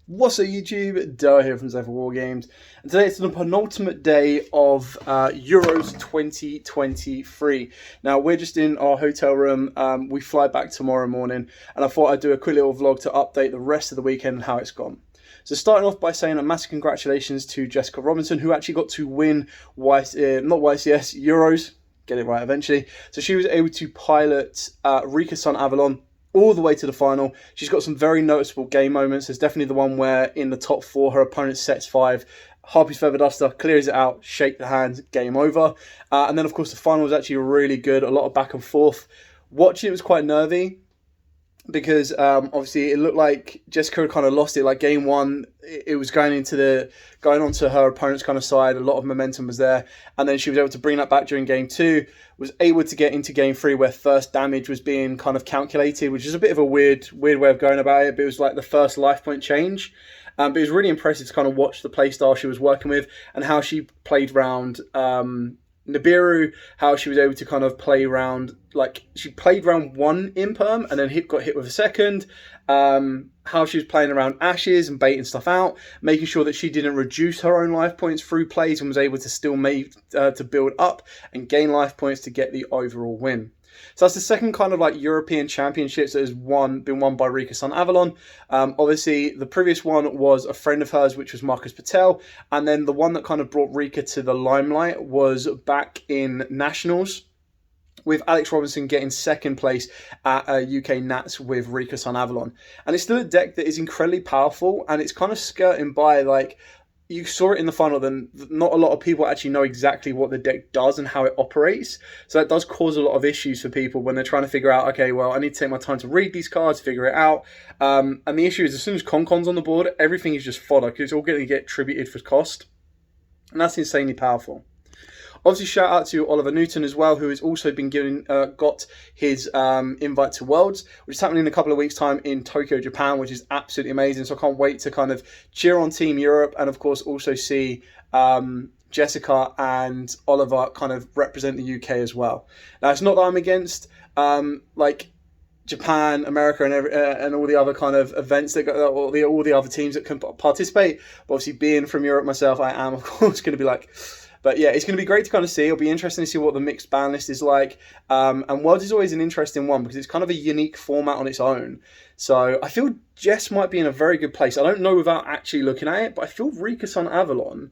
What's up YouTube? Dell here from Zephyr War Games, and today it's the penultimate day of Euros 2023. Now we're just in our hotel room, we fly back tomorrow morning, and I thought I'd do a quick little vlog to update the rest of the weekend and how it's gone. So starting off by saying a massive congratulations to Jessica Robinson, who actually got to win Euros, get it right eventually. So she was able to pilot Rika Sun Avalon all the way to the final. She's got some very noticeable game moments. There's definitely the one where in the top four, her opponent sets 5, Harpy's Feather Duster, clears it out, shake the hand, game over. And then, of course, the final was actually really good, a lot of back and forth. Watching it was quite nervy, because obviously it looked like Jessica kind of lost it. Like game one, it was going onto her opponent's kind of side. A lot of momentum was there, and then she was able to bring that back during game two. Was able to get into game three where first damage was being kind of calculated, which is a bit of a weird way of going about it. But it was like the first life point change. But it was really impressive to kind of watch the playstyle she was working with and how she played around Nibiru, how she was able to kind of play around, like she played round one imperm and then got hit with a second. How she was playing around ashes and baiting stuff out, making sure that she didn't reduce her own life points through plays and was able to still make to build up and gain life points to get the overall win. So that's the second kind of like European Championships that has been won by Rika Sun Avalon. Obviously, the previous one was a friend of hers, which was Marcus Patel. And then the one that kind of brought Rika to the limelight was back in Nationals, with Alex Robinson getting second place at UK Nats with Rika Sun Avalon. And it's still a deck that is incredibly powerful, and it's kind of skirting by, like, you saw it in the final, then not a lot of people actually know exactly what the deck does and how it operates. So that does cause a lot of issues for people when they're trying to figure out, okay, well, I need to take my time to read these cards, figure it out. And the issue is, as soon as Concon's on the board, everything is just fodder, because it's all going to get tributed for cost. And that's insanely powerful. Obviously, shout out to Oliver Newton as well, who has also been got his invite to Worlds, which is happening in a couple of weeks' time in Tokyo, Japan, which is absolutely amazing. So I can't wait to kind of cheer on Team Europe, and of course also see Jessica and Oliver kind of represent the UK as well. Now, it's not that I'm against like Japan, America, and all the other kind of events that all the other teams that can participate. But obviously, being from Europe myself, I am of course going to be like. But yeah, it's going to be great to kind of see. It'll be interesting to see what the mixed ban list is like. And Worlds is always an interesting one because it's kind of a unique format on its own. So I feel Jess might be in a very good place. I don't know without actually looking at it, but I feel Rika Sun Avalon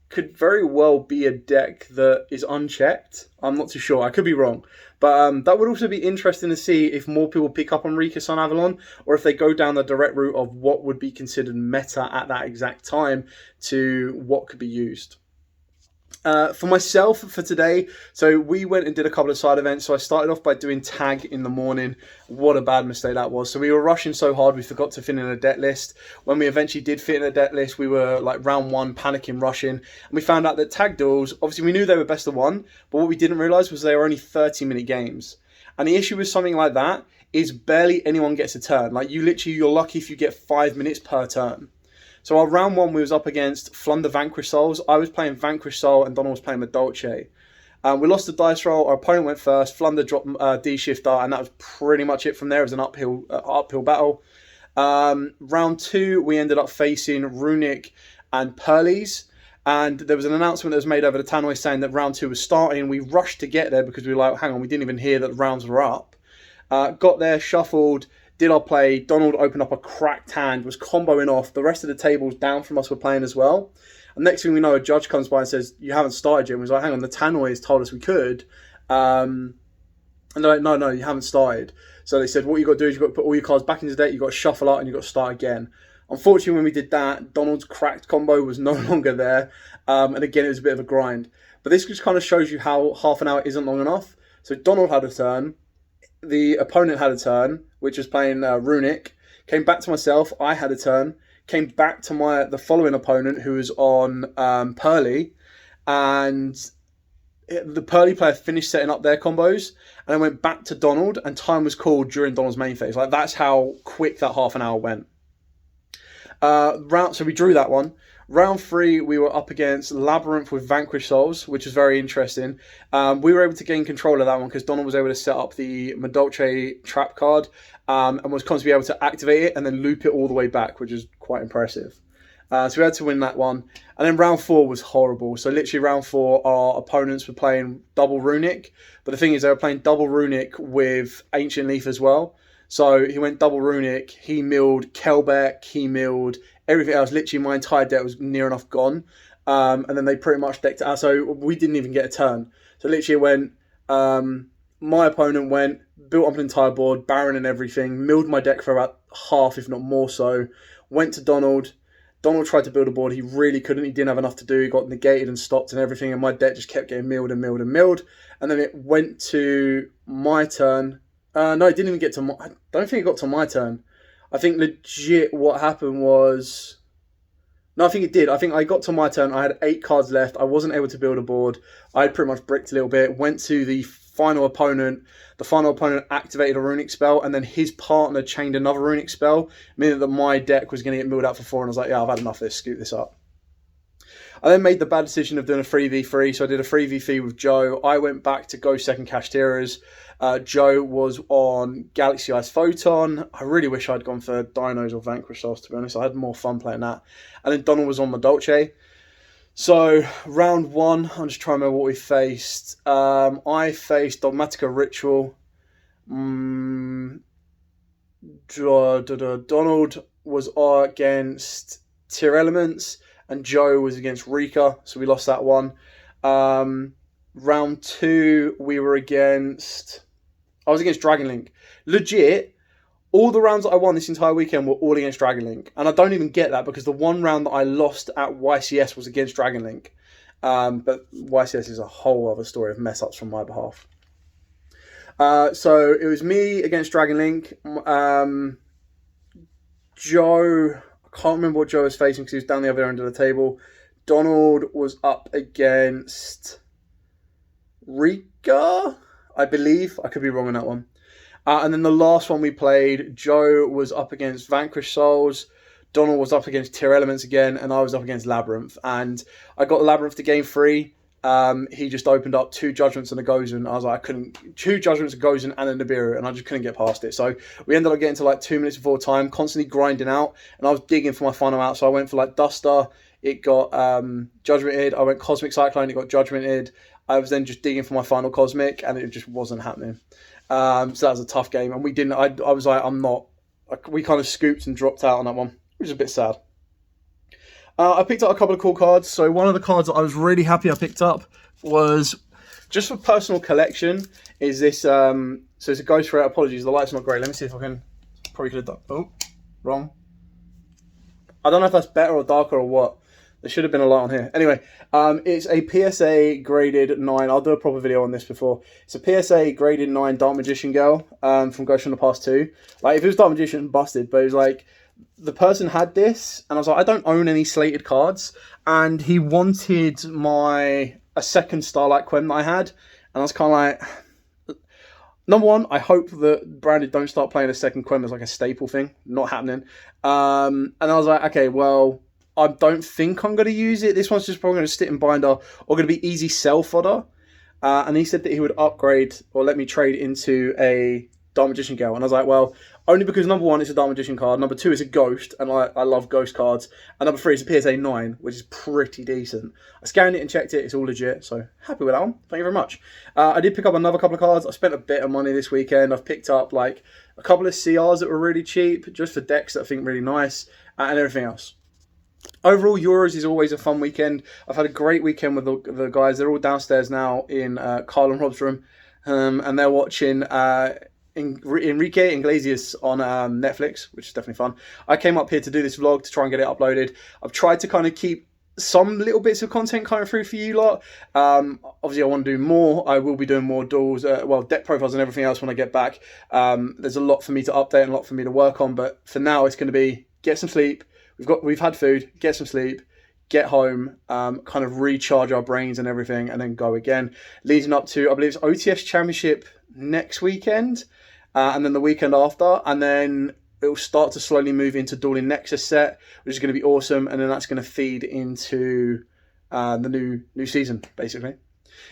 could very well be a deck that is unchecked. I'm not too sure. I could be wrong. But that would also be interesting to see if more people pick up on Rika Sun Avalon, or if they go down the direct route of what would be considered meta at that exact time to what could be used. For myself, for today, so we went and did a couple of side events. So I started off by doing tag in the morning. What a bad mistake that was. So we were rushing so hard, we forgot to fit in a deck list. When we eventually did fit in a deck list, we were like round one, panicking, rushing. And we found out that tag duels, obviously we knew they were best of one, but what we didn't realise was they were only 30-minute games. And the issue with something like that is barely anyone gets a turn. Like you're lucky if you get 5 minutes per turn. So our round one, we was up against Flunder Vanquish Souls. I was playing Vanquish Soul and Donald was playing Madolce. We lost the dice roll. Our opponent went first. Flunder dropped D-Shifter, and that was pretty much it from there. It was an uphill battle. Round two, we ended up facing Runic and Pearlies. And there was an announcement that was made over the Tannoy saying that round two was starting. We rushed to get there because we were like, hang on, we didn't even hear that the rounds were up. Got there, shuffled, did our play. Donald opened up a cracked hand, was comboing off. The rest of the tables down from us were playing as well. And next thing we know, a judge comes by and says, you haven't started yet. And we was like, hang on, the Tannoys told us we could. And they're like, no, you haven't started. So they said, what you got to do is you've got to put all your cards back into the deck, you've got to shuffle out, and you've got to start again. Unfortunately, when we did that, Donald's cracked combo was no longer there. And again, it was a bit of a grind. But this just kind of shows you how half an hour isn't long enough. So Donald had a turn. The opponent had a turn, which was playing Runic. Came back to myself. I had a turn. Came back to the following opponent, who was on Pearly, and the Pearly player finished setting up their combos, and I went back to Donald, and time was called during Donald's main phase. Like that's how quick that half an hour went. So we drew that one. Round 3, we were up against Labyrinth with Vanquished Souls, which was very interesting. We were able to gain control of that one because Donald was able to set up the Madolche trap card and was constantly able to activate it and then loop it all the way back, which is quite impressive. So we had to win that one. And then round 4 was horrible. So literally round 4, our opponents were playing double Runic. But the thing is, they were playing double Runic with Ancient Leaf as well. So he went double Runic. He milled Kelbeck. He milled everything else. Literally, my entire deck was near enough gone. And then they pretty much decked it out. So we didn't even get a turn. So literally it went, my opponent went, built up an entire board, Baron and everything, milled my deck for about half, if not more so. Went to Donald. Donald tried to build a board. He really couldn't. He didn't have enough to do. He got negated and stopped and everything. And my deck just kept getting milled and milled and milled. And then it went to my turn. No, it didn't even get to my... I don't think it got to my turn. I think legit what happened was... No, I think it did. I think I got to my turn. I had 8 cards left. I wasn't able to build a board. I had pretty much bricked a little bit. Went to the final opponent. The final opponent activated a runic spell, and then his partner chained another runic spell, meaning that my deck was going to get milled out for 4, and I was like, yeah, I've had enough of this. Scoop this up. I then made the bad decision of doing a 3v3, so I did a 3v3 with Joe. I went back to go second Kashteras. Joe was on Galaxy Ice Photon. I really wish I'd gone for Dinos or Vanquish Souls, to be honest. I had more fun playing that. And then Donald was on Madolche. So, round 1, I'm just trying to remember what we faced. I faced Dogmatica Ritual. Donald was against Tier Elements, and Joe was against Rika, so we lost that one. Round 2, we were against... I was against Dragon Link. Legit, all the rounds that I won this entire weekend were all against Dragon Link. And I don't even get that, because the one round that I lost at YCS was against Dragon Link. But YCS is a whole other story of mess-ups from my behalf. So it was me against Dragon Link. Joe... I can't remember what Joe was facing because he was down the other end of the table. Donald was up against Rika, I believe. I could be wrong on that one. And then the last one we played, Joe was up against Vanquish Souls. Donald was up against Tier Elements again, and I was up against Labyrinth. And I got Labyrinth to game 3. He just opened up 2 Judgments and a Gozen. I was like, I couldn't... 2 Judgments, a Gozen, and a Nibiru, and I just couldn't get past it. So we ended up getting to like 2 minutes before time, constantly grinding out, and I was digging for my final out. So I went for like Duster. It got Judgmented. I went Cosmic Cyclone. It got Judgmented. I was then just digging for my final Cosmic, and it just wasn't happening. So that was a tough game, and we didn't... I was like, I'm not... We kind of scooped and dropped out on that one, which is a bit sad. I picked up a couple of cool cards. So one of the cards that I was really happy I picked up was, just for personal collection, is this... so it's a Ghost Rare. Apologies, the light's not great. Let me see if I can... Probably could have done... Oh, wrong. I don't know if that's better or darker or what. There should have been a light on here. Anyway, it's a PSA graded 9. I'll do a proper video on this before. It's a PSA graded 9 Dark Magician Girl from Ghost from the Past 2. Like, if it was Dark Magician, busted. But it was like... The person had this, and I was like, I don't own any slated cards, and he wanted a second Starlight Quem that I had, and I was kind of like, number one, I hope that Branded don't start playing a second Quem as like a staple thing. Not happening. And I was like, okay, well, I don't think I'm going to use it. This one's just probably going to sit in binder, or going to be easy sell fodder. And he said that he would upgrade, or let me trade into a Dark Magician Girl, and I was like, well, only because number 1, it's a Dark Magician card, number 2, it's a Ghost, and I love Ghost cards, and number 3, it's a PSA 9, which is pretty decent. I scanned it and checked it, it's all legit, so happy with that one. Thank you very much. I did pick up another couple of cards. I spent a bit of money this weekend. I've picked up like a couple of CRs that were really cheap, just for decks that I think really nice, and everything else. Overall, Euros is always a fun weekend. I've had a great weekend with the guys. They're all downstairs now in Carl and Rob's room, and they're watching... Enrique Iglesias on Netflix, which is definitely fun. I came up here to do this vlog to try and get it uploaded. I've tried to kind of keep some little bits of content coming through for you lot. Obviously, I want to do more. I will be doing more duels, deck profiles and everything else when I get back. There's a lot for me to update and a lot for me to work on, but for now, it's going to be get some sleep. We've had food, get some sleep, get home, kind of recharge our brains and everything, and then go again. Leading up to, I believe it's OTS Championship next weekend. And then the weekend after, and then it will start to slowly move into Dueling Nexus set, which is going to be awesome, and then that's going to feed into the new season, basically.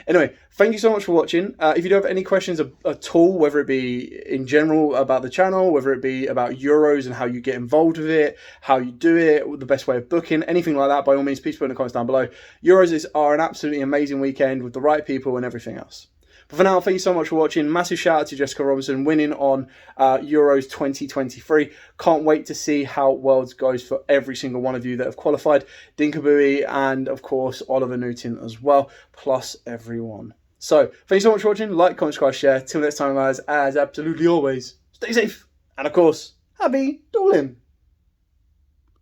Anyway, thank you so much for watching. If you do have any questions at all, whether it be in general about the channel, whether it be about Euros and how you get involved with it, how you do it, the best way of booking, anything like that, by all means, please put in the comments down below. Euros are an absolutely amazing weekend with the right people and everything else. But for now, thank you so much for watching. Massive shout out to Jessica Robinson winning on Euros 2023. Can't wait to see how Worlds goes for every single one of you that have qualified. Dinkabui and, of course, Oliver Newton as well, plus everyone. So, thank you so much for watching. Like, comment, subscribe, share. Till next time, guys, as absolutely always, stay safe. And, of course, happy dueling.